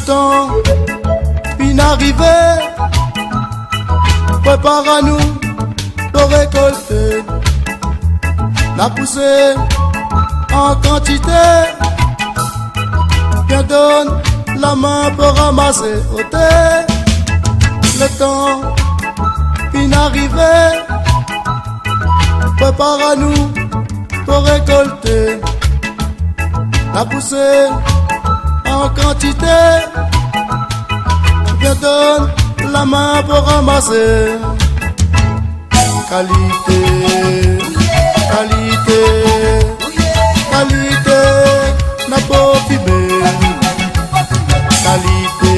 temps fin arrivé, prépare-nous pour récolter. La poussée en quantité, bien donne la main pour ramasser au thé. Le temps fin arrivé, prépare-nous pour récolter. La poussée en quantité, bien donne la main pour ramasser. Qualité, qualité, qualité, n'a pas fumé. Qualité,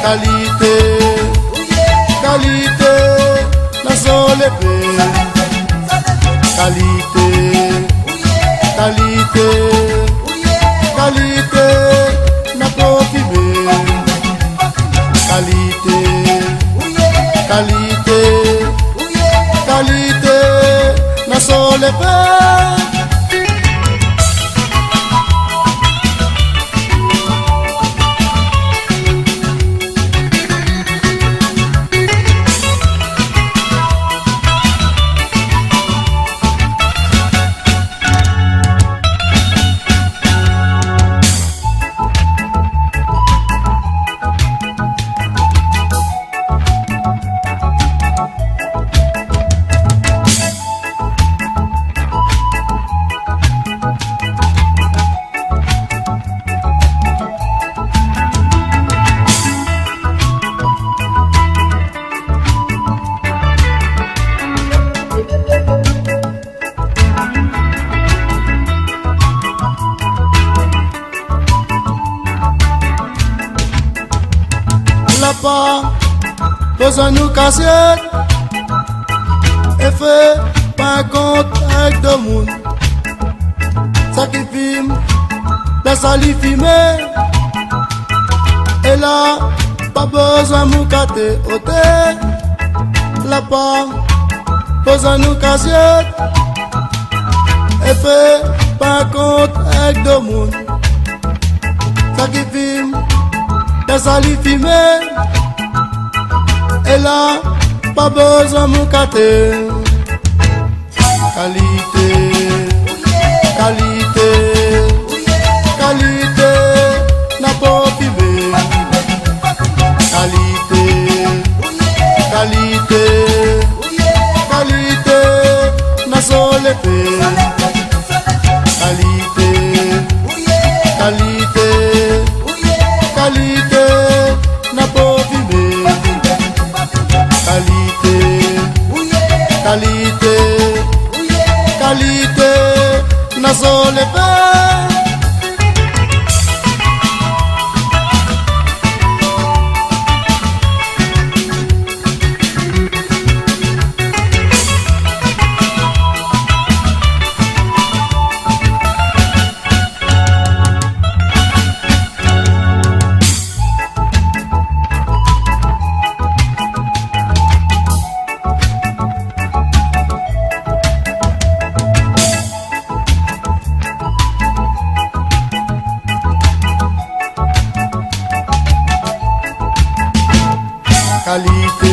qualité, qualité, n'a solevé. Qualité, qualité, qualité, n'a pas fumé. Qualité, qualité, qualité, n'a solevé. Pas besoin nous casser et fait pas compte avec de monde. Ça qui filme, la sali filmer. Et là, pas besoin nous casser au thé. La pas besoin nous casser et fait pas compte avec de monde. Ça qui filme, la sali filmer. Et là, pas besoin de m'oucater. Qualité, qualité, qualité, n'a pas fumé. Qualité, qualité, qualité, n'a solevé. Qualité, qualité, qualité, n'a pas fumé. Qualité, qualité, qualité, n'a solevé. Qualité,